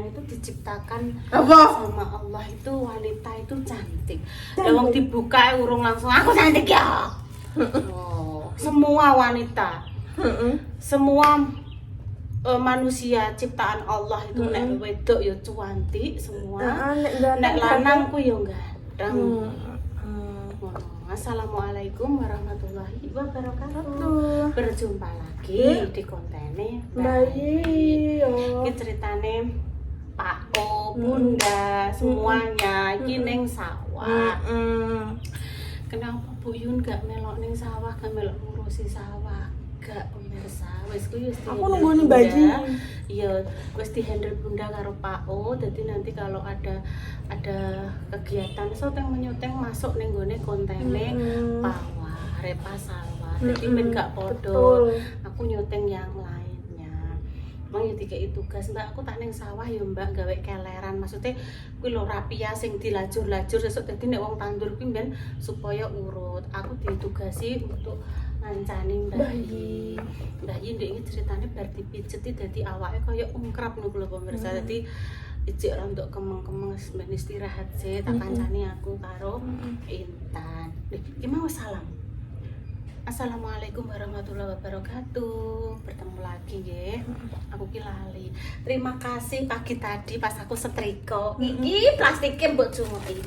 itu diciptakan Apa? sama Allah itu wanita itu cantik. Lewang dibuka urung langsung aku cantik ya. Oh, semua wanita, semua manusia ciptaan Allah itu nek wedok ya cantik semua. Nek lanang ku ya ganteng. Assalamualaikum warahmatullahi wabarakatuh. Berjumpa lagi di kontennya Bayi. Ini ceritane Pak O, Bunda, semuanya iki ning sawah. Kenapa Bu Yun gak melok ning sawah, gak melok ngurusi sawah? Gak pemirsa, wis kuwi wis Aku nungguin bayi. Iya, wis di-handle Bunda karo Pak O. Jadi nanti kalau ada kegiatan syuting menyuting masuk ning gone kontene Pawah, Repa Salwa. Jadi ben gak podo. Aku nyuting yang lainnya. Mang yo dikeki tugas, Mbak, aku tak ning sawah yo, Mbak, gawe keleran. Maksudnya kuwi lho rapia sing dilajur-lajur sesuk dadi nek wong tandur kuwi ben supaya urut. Aku ditugasi untuk ngancani bayi. Bayi ndek iki ceritane bar dipijeti dadi awake kaya ungkrap ngono lho pemirsa. Dadi ijik rontok kemeng-kemeng ben istirahat sih, tak kancani aku karo Intan. Iki mau salam. Assalamualaikum warahmatullahi wabarakatuh. Bertemu lagi nggih. Aku ki lali. Terima kasih pagi tadi pas aku setrika. Iki plastiknya mbok cumuki.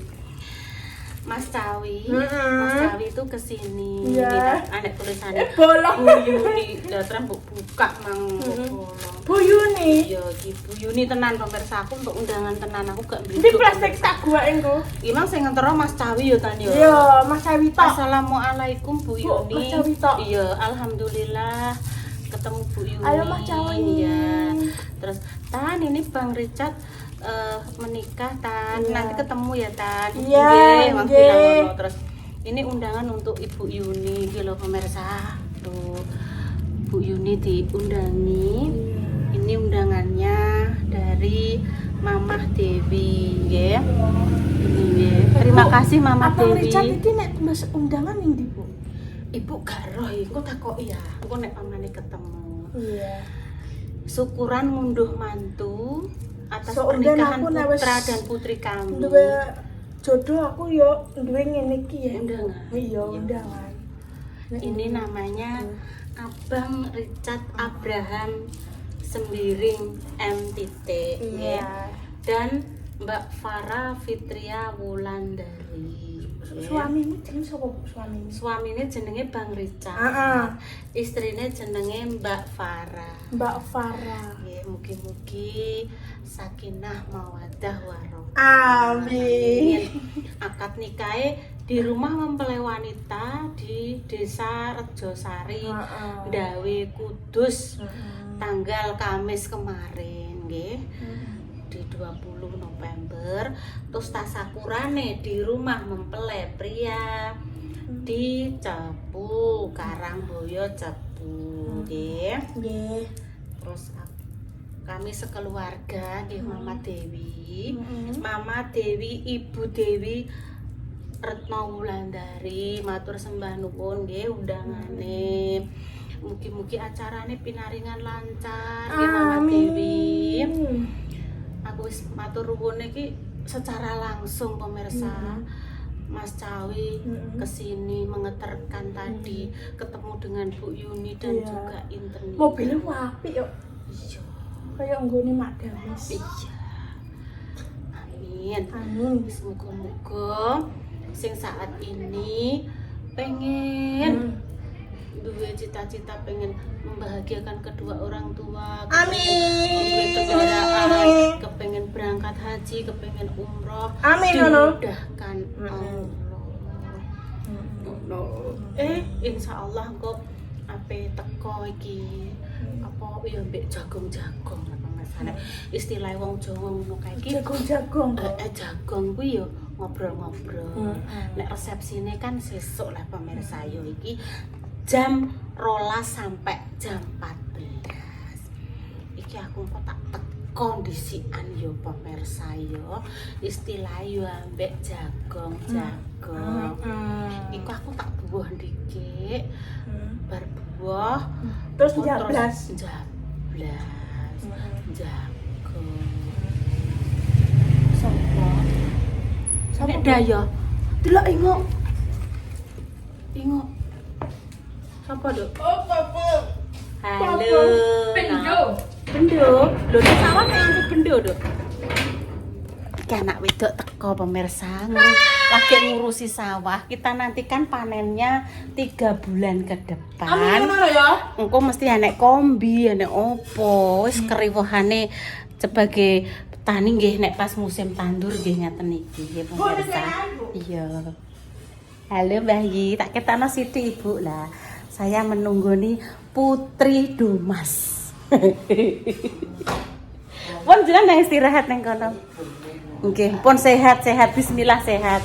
Mas Cawi, Mas Cawi itu kesini. Iya. Ada tulisannya Bolong. Bu Yuni, datang buka mang bolong. Bu Yuni. Iya, Bu Yuni tenan pemirsa, aku untuk undangan tenan aku gak beli. Ini plastik tak gua engko. Imang sing ngentero Mas Cawi yo tan yo. Iya, Mas Sawito. Assalamualaikum Bu Yuni. Mas Sawito. Iya, alhamdulillah ketemu Bu Yuni. Halo Mas Cawi. Iya. Terus Tan ini Bang Richard menikah Tan. Iya. Nanti ketemu ya Tan. Iya, Mang nggih. bilang ngono. Terus ini undangan untuk Ibu Yuni gitu loh pemirsa. Tuh. Bu Yuni diundangi. Ini undangannya dari Mamah Dewi, nggih. Ini nggih. Terima kasih Mamah Abang Dewi. Richard iki nek mas undangan ning ndi, Bu? Ibu gak roh iku takoki ya. Engko nek pamane ketemu. Iya. Syukuran ngunduh mantu atas So, pernikahan undangan aku nek putra wis dan putri kami. Duwe jodoh aku yo duwe ngene iki ya. Undangan. Iya, undangan. Ini namanya Abang Richard Abraham Sembiring MTT, Iya. dan Mbak Farah Fitria Wulandari. Suamimu jenenge sapa, Bu? Suamimu? Suaminya jenenge Bang Richard. Heeh. Istrinya jenenge Mbak Farah. Mbak Farah. Nggih, mugi-mugi sakinah mawaddah warohmah. Amin. Akad nikahe di rumah mempelai wanita di Desa Rejosari, Dawe Kudus, tanggal Kamis kemarin, nggih. Di 20 November. Terus tasakurane di rumah mempelai pria di Cepu, Karangboyo Cepu, nggih. Nggih. Terus kami sekeluarga nggih Mama Dewi. Mama Dewi, Ibu Dewi Retno Wulandari matur sembah nuwun nggih undangane. Mugi-mugi acarane pinaringan lancar nggih Mama Dewi. Aku wis matur nuwun iki secara langsung pemirsa. Mas Cawi kesini mengeterkan tadi ketemu dengan Bu Yuni dan Iya. juga Inten. Mobilnya apik yo. Iya. Kayak nggone Mak Damis. Iya. Amin. Amin. Semoga-moga sing saat ini pengen duwe cita-cita pengen membahagiakan kedua orang tua. Duwe kendaraan, kepengen berangkat haji, kepengen umroh. Amin, Nono. Dimudahkan Allah. Insya Allah kok ape teko iki apa ya mbek jagong-jagong apa masane istilah wong Jawa ngono kae iki Jagong-jagong. jagong kuwi ya ngobrol-ngobrol. Nek resepsine kan sesuk lah pemirsa yo iki jam 12 sampai jam 14. Iki aku kok tak kondisian yo pemirsa yo istilah yo ambek jagong. Iku aku tak buah dikit bar buah Terus jablas. jagong ada ya. Delok ingo. Ingo. Sapa, Dok? Oh, papa. Halo. Bendo. Bendo. Lho nek sawah nek bendo, Dok. Iki anak wedok teko pemirsa lagi ngurusi sawah. Kita nantikan panennya 3 bulan ke depan. ya? Engko mesti enek kombi, enek opo. Wis keriwuhane sebagai petani nggih nek pas musim tandur nggih ngaten iki nggih pemirsa. Iya. Halo Mbah Yi, tak ketana sithik Ibu lah. Saya menunggu nih Putri Dumas. Pun jenengan istirahat nang kono. Nggih, pun sehat-sehat, bismillah sehat.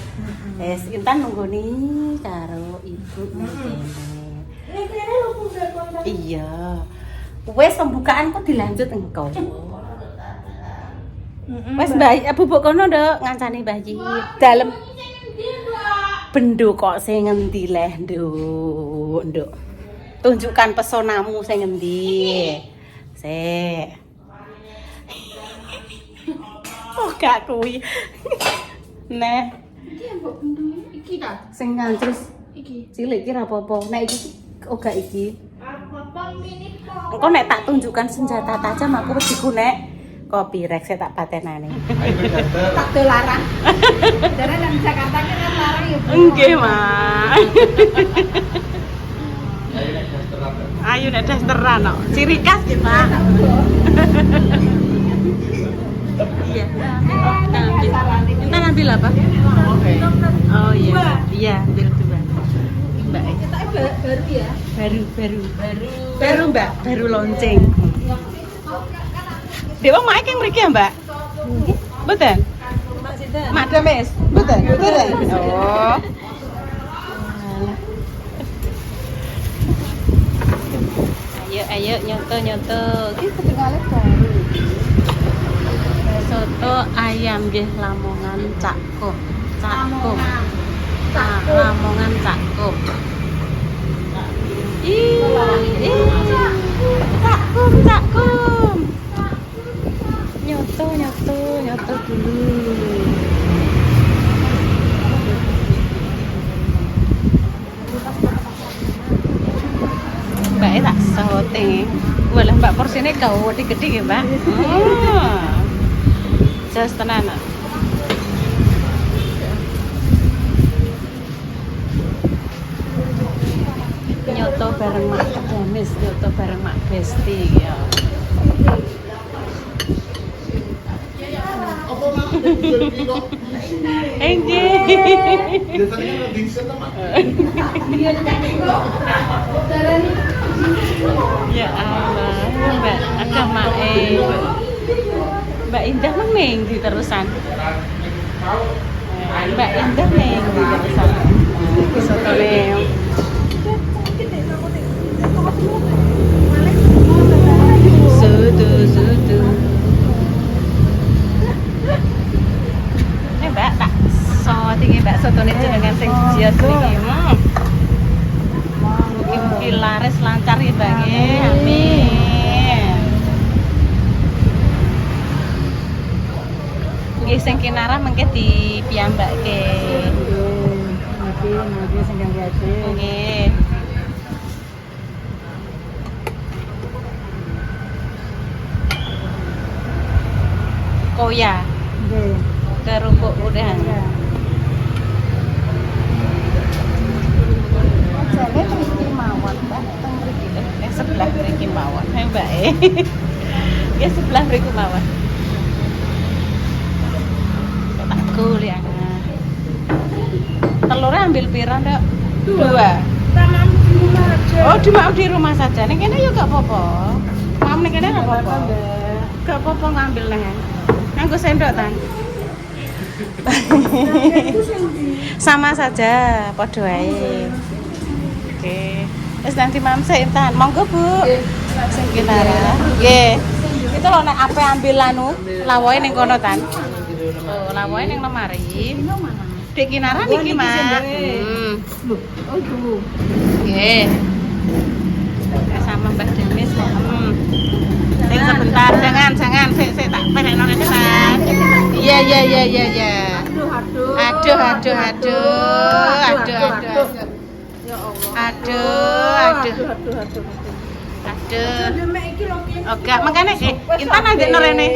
Wes Intan nunggu nih karo Ibu nih. Iya. Wes pembukaan kok dilanjut engkau. Wes Mbak, bubuk kono nduk ngancani Mbah Yi. Dalem bendo kok sing ngendi leh, Nduk. Tunjukkan pesonamu sing ngendi. Sik. Oh gak kuwi. Nah, Iki mbok bendo iki ta? sing ngancrus Iki. cilik iki ra apa-apa. Nek iki oh gak iki. Apa mini kok? Engko nek tak tunjukkan senjata tajam aku wis iku nek kopi rek saya tak patenane. Tak dolarang. Karena nang Jakarta kan larang ya. Nggih, Mak. Ayo nek dasteran kok. Ciri khas nggih, Pak. Iya. Kita ambil apa? Oh iya. Iya, ambil 2. Mbak. Baru ya. Baru Mbak, baru launching. Dewa mak iki mriki ya, Mbak? Mboten? Madam Mes. Mboten? Mboten. Oh. Ayo nyoto. Iki ketinggalan baru. Soto ayam nggih Lamongan Cakkum. Lamongan Cakkum. Cakkum. Nyoto dulu. Mbak tak sote. Walah Mbak porsine gede ya, Mbak. Jos tenan. Nyoto bareng Mak Damis, nyoto bareng Mak Besti ya. Enggih. Ya Allah, Mbak agama Mbak Indah meneng di terusan. Mbak Indah meneng di terusan. Sotone. Sudu. Mbak tak tinggi Mbak sotone jenengan sing jios niki. Mugi-mugi laris lancar ya Mbak nggih. Amin. Nggih sing kinarah mengke dipiyambake. Nggih sing gede. Nggih. Koya. Nggih. Kerupuk udahan. Jane mriki mawon, Mbak. Teng mriki sebelah mriki mawon. Hai, Mbak. Ya sebelah mriki mawon. Tak golek. Telurnya ambil pira, Nduk? 2. Tanam di rumah aja. Oh, cuma di rumah saja. Ning kene yo gak apa-apa. Mam ning kene gak apa-apa. Gak apa-apa ngambil nang. Nganggo sendok tan. Sama saja, padha wae. Oke. Wis nanti Mam Intan. Monggo, Bu. Sing kinara. Nggih. Itu lho nek ape ambil anu, lawoke ning kono tan. Oh, lawoke ning lemari. Dek kinara niki, Mak. Oh, itu. Nggih. Sama Mbak Demis. Sing sebentar, jangan, sik tak penekno kene, Mas. Iya. Aduh. Aduh, aduh, aduh. Aduh, aduh, aduh. Ya Allah. Aduh. Oke, makanya Intan nanti rene.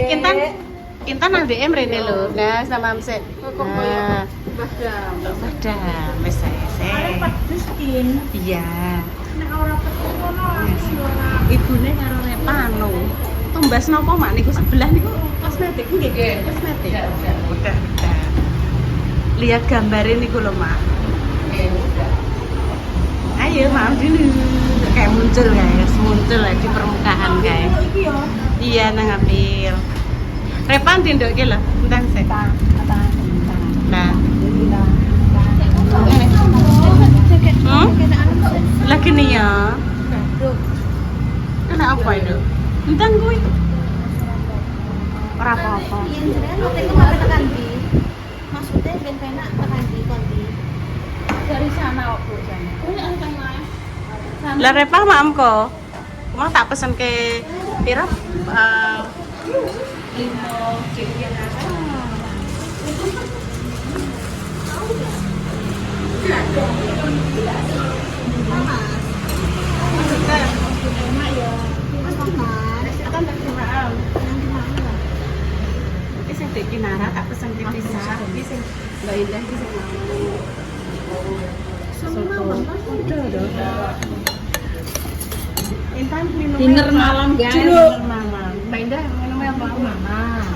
Intan nanti rene lho. Nah, sama Amse. Nah, padahal wis saya. Iya. Ibune karo Repano. Tumbas napa mak niku sebelah niku kosmetik nggih. Kosmetik. Udah. Lihat gambarnya niku lho, Mak. Ayo, maaf dulu. Kayak muncul guys, muncul di permukaan guys. Iya, nang apil. Repan tinduk iki lho, entang sik. Nah. Lagi nih ya. Kena apa itu? Entang kuwi. Ora apa-apa. Maksudnya ben penak tekan di kondi. Dari sana opo jane. Lah repah mamko. Mau tak pesen ke pira? 5 jepian apa? Kinara tak pesen ke pisah. Iki sing Mbak Indah iki sing mau. Intan minum Dinner malam guys. Dinner malam. Mbak Indah minumnya apa? Mama.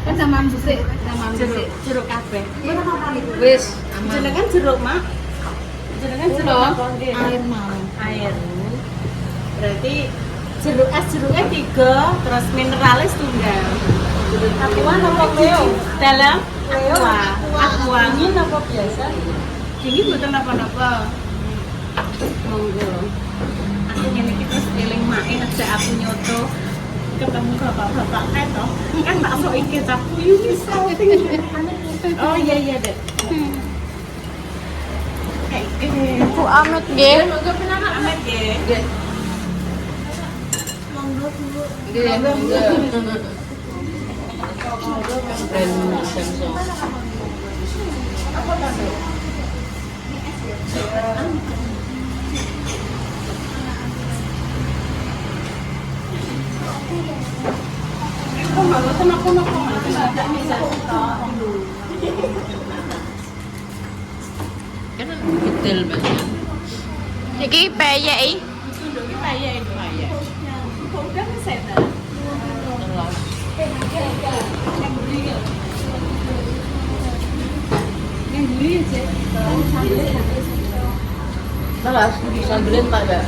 Kan sama musik, sama musik. Jeruk kabeh. Wis, Jenengan jeruk, Mak. Jenengan jeruk apa? air malam. Air. Berarti jeruk es jeruknya 3, terus mineralis tunggal. Aqua apa Leo? Dalam aqua dingin apa biasa? Dingin bukan apa-apa. Monggo. Aku ngene iki terus eling mae aja aku nyoto ketemu bapak-bapak keto. Kan tak sok iki kecap kuyu bisa. Oh iya Dek. Bu Amit nggih. Monggo penanak amet nggih. Monggo dulu. Detail banget. Iki peyek iki. Balas, sambilin tak ada.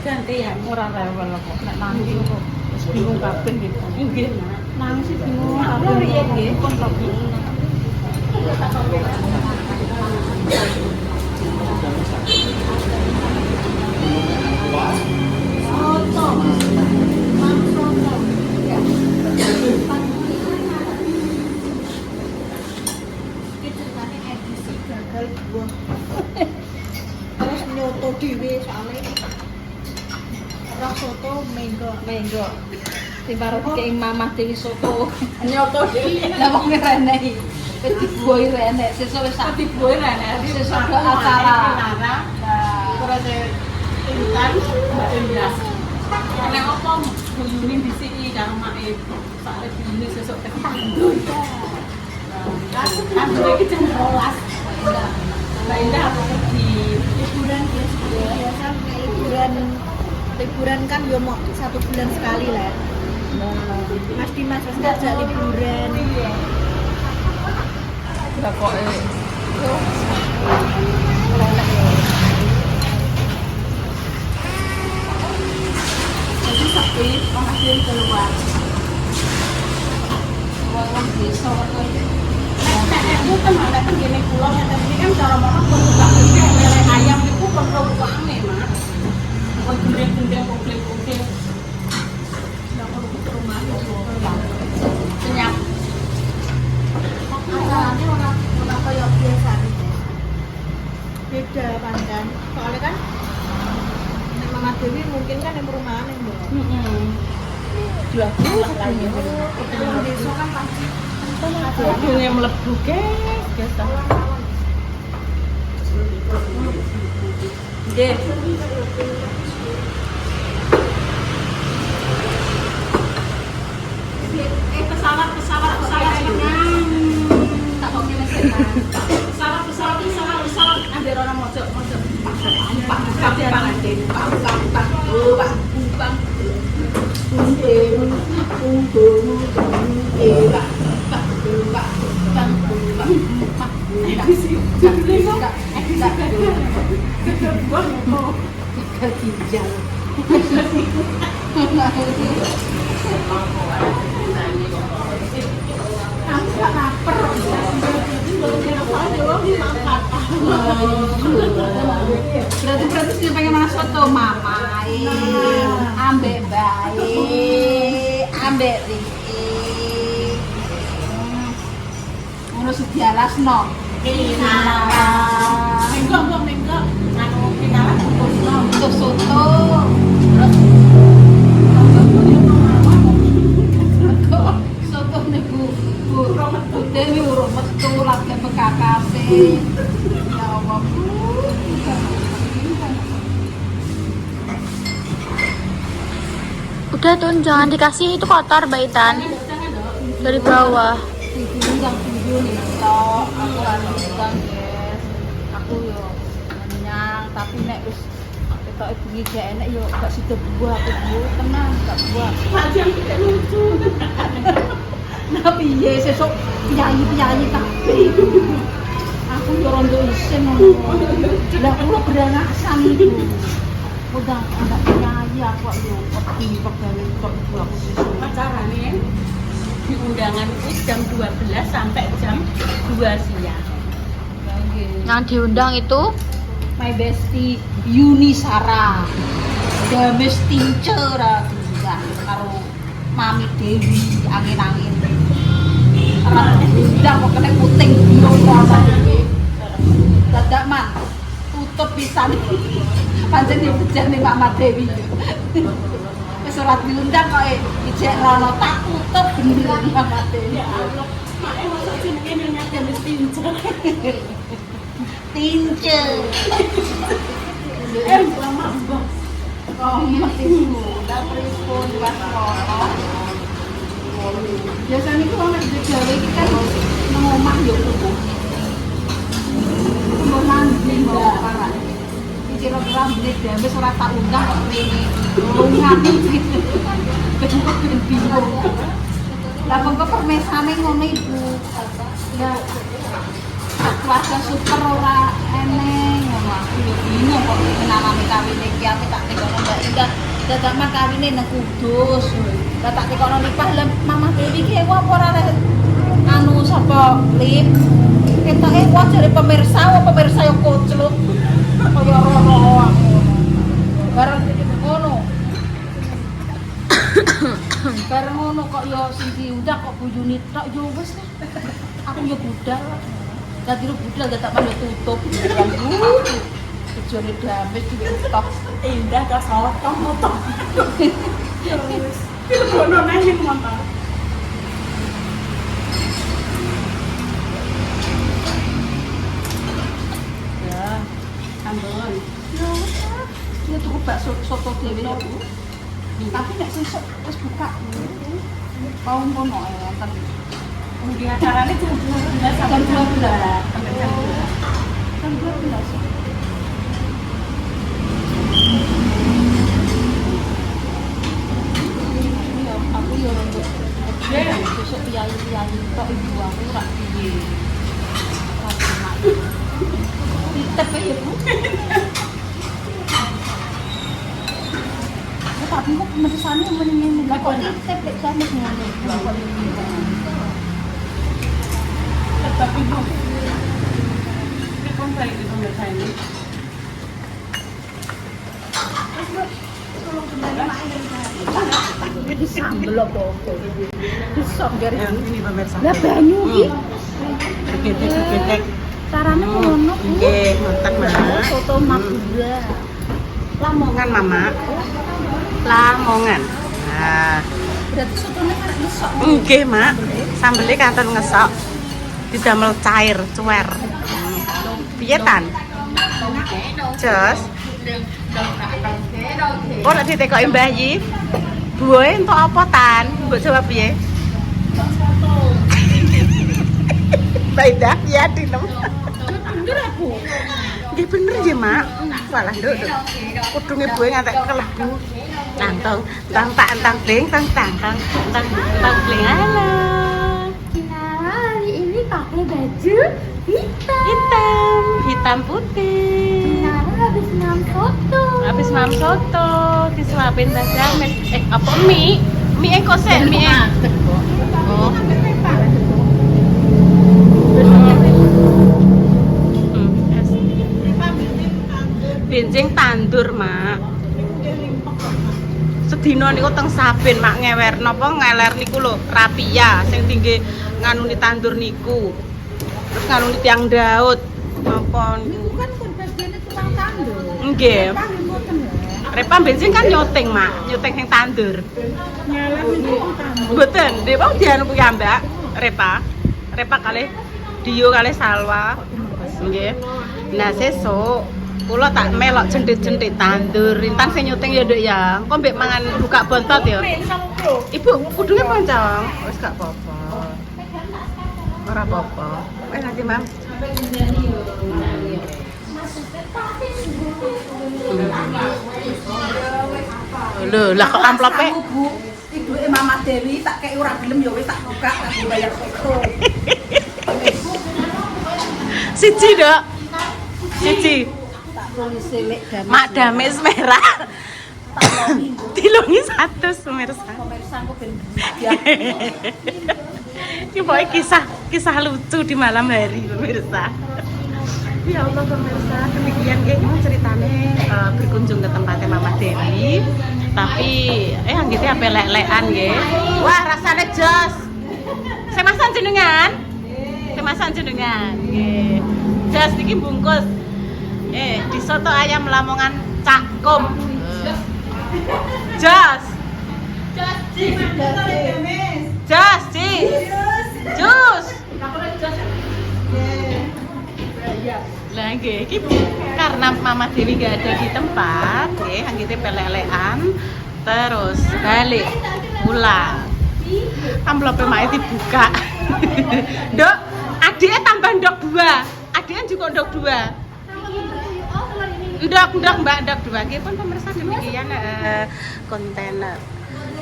Gantian. Ora rewel kok. Nek nangis kok wis bingung kabeh gitu. Nggih, Mak. Nangis sih bingung kabeh piye nggih pun kok bingung. Terus nyoto dhewe soalnya roh soto menggo timbaro keng mamah dewi soto nyoto dhewe lah wong rene wis dibuai rene sesuk wis sak Dibuai rene. sesuk do acara Terus Intan Mbak Indah. Nek apa guyune disiki karo make sak guyune sesuk ketandun. Aku iki jam 12. Mbak Indah apa di liburan biasa kayak liburan kan yo mau 1 bulan sekali lah. Mas Dimas wis ngajak liburan. Bakoke jadi sepi penghasil keluar. Wong desa kok. Nek itu kan ada gini pulau yang tadi kan cara mama buka lele ayam itu perlu rame mak. Bukan gendeng-gendeng komplek-komplek. Nggak perlu ke rumah. Senyap. Acaranya orang kayak biasa gitu. Beda pandan. Soalnya kan nek Mama Dewi mungkin kan yang perumahan yang dong. Jual lagi. Orang desa kan pasti Dunia melebu guys. Nggih. Pesawat tak mau milih setan. Pesawat. Ambil orang mojok. Berarti sih pengen masuk tuh mama, ambek baik, ambek Riki, ngurus dialas no. Minggu. Anu kenalan Untuk soto, soto niku Bu Dewi urung metu lagi bekakase. Ya Allah. Udah Tun, jangan dikasih itu kotor baitan dari bawah. Diundang video nih, tok. Aku harus undang guys. Aku yo kenyang, tapi nek wis ketok bengi gak enak yo gak sida buah aku Bu, tenang gak buah. yang tidak lucu. Nah piye sesuk piyayi kabeh iku. Aku yo rondo isin ngono. Lah kula berangasan iku. Udah anak piyayi aku yo wedi pegawai kok ibu aku sesuk. Acaranya di undangan itu jam 12 sampai jam 2 siang. Ya nggih. Yang diundang itu My bestie Yuni Sara, Dames Tincer juga karo Mami Dewi angin-angin. Ora udah kok kena puting yo apa iki. Dadak man tutup pisan. Pancen yo bejane Mama Dewi. Wis ora diundang kok ijek rono tak tutup beneran Mama Dewi. Ya Allah, mak masa jenenge nyate mesti tincer. Tincer. Lama mbah. Oh, mesti udah pripun pas kono. Biasanya itu orang di Jawa ini kan nang omah yo kudu. Kudu mandi mbak para. Iki kira-kira menit dhewe wis ora tak undang kok rene. Lungan gitu. Ben bingung. Lah monggo permesane ngono Ibu. Ya keluarga super ora eneng ngono aku yo bingung kok kenalane kawine iki aku tak tekono Mbak Indah dadak mah kawine nang Kudus lah tak tekono nikah lah Mama Dewi ki apa ora anu sapa lip ketoke wae jare pemirsa yo kocluk kaya rono aku bareng ngono bareng ngono kok yo sing diundang kok Bu Yuni tok yo wis aku yo budal. Dadi lu budal dadak malah tutup. Kejone dames juga tok. Indah ka soto motor. Terus ono nang motor. Ya, ambon. Ya tuku bakso soto dhewe ya Bu. Tapi nek sesuk wis buka. Mau ngono ya kan. Di acaranya jam 12 sampai jam 2. Sampai jam 2. Kan 12. Ya aku yo untuk besok piyayi tok ibu aku rak piye. Titep ya Bu. Tapi kok pemersane meneng-meneng. Lah kok titep lek sampe ngono. tapi Bu. Ini kan baik di pemirsa ini. Ini sambel apa? Bisa gari. Ini pemirsa. Lah banyu iki. Begetek. Carane ngono. Nggih, mantap Mama. Soto Madura. Lamongan Mama. Lamongan. Nah, Berarti sotone karek ngesok. nggih, Mak. Sambelé kanten ngesok. Didamel cair, cuwer. Piye tan? Jos. Oh, nek ditekoki Mbah Yi. Buohe entuk apa tan? Mbok jawab piye? Baidah ya dinem. Bener aku. Nggih bener ya, Mak. Walah, Nduk. Kudunge buohe ngantek kelebu. Tang tang bling tang bling. Halo. Hari ini pakai baju Hitam putih. habis mam foto. Habis mam soto disuapin Mbak Jamet. Apa mie? Mie kok sih mie. Oh. Benjing tandur, Mak. Sedina niku teng Saben, Mak, ngewer napa ngeler niku lho, rapia sing tinggi nganuni tandur niku. Terus nganuni tiang Daud. Napa niku? Bukan kon bagiane tukang tandur. Nggih. Panggil mboten ya. Repa bensin kan nyoteng, Mak. Nyoteng sing tandur. Nyala tukang tandur. Mboten, nggih wau dianu kuwi Mbak. Repa kalih Dio kalih Salwa. Nggih. Nah, sesuk kula tak melok jendit-jendit tandur. Intan sing nyuting ya, Nduk ya. Engko mbek mangan buka bontot ya. Ibu, kudune poncong. Wis gak apa-apa. Ora apa-apa. Nanti, Mam. Lho, lah kok amplope? Bu, ibuke Mama Dewi tak kei ora gelem ya wis tak buka tak bayar foto. Siji, Dok. Siji. Tak tulis lek dan Mak dames merah. Dilungi 100 pemirsa. pemirsa aku ben Ini pokoknya kisah lucu di malam hari pemirsa. Ya Allah pemirsa, demikian kayaknya ceritanya berkunjung ke tempatnya Mama Dewi. Tapi anggitnya apa lek-lekan nggih. Wah, rasanya jos. Saya masak jenengan. Nggih. Jos niki bungkus. Di soto ayam Lamongan Cakum. Jos. Jus. Lah nggih, iki karena Mama Dewi gak ada di tempat, nggih, anggite pelelekan terus balik pulang. Amplope mae dibuka. Nduk, adiknya tambah ndok 2. Adiknya juga ndok 2. Ndok Mbak, ndok 2. Nggih pun pemirsa demikian konten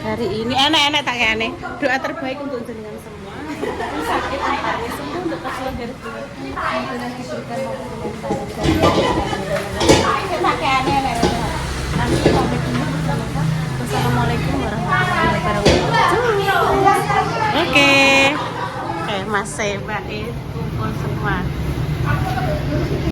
hari ini. Enak-enak tak kene. Doa terbaik untuk jenengan semua. Sakit antaranya sembuh untuk kesulitan dari Tuhan. Semoga diberikan maupun Assalamualaikum warahmatullahi wabarakatuh. Oke. Mas Mbak kumpul semua.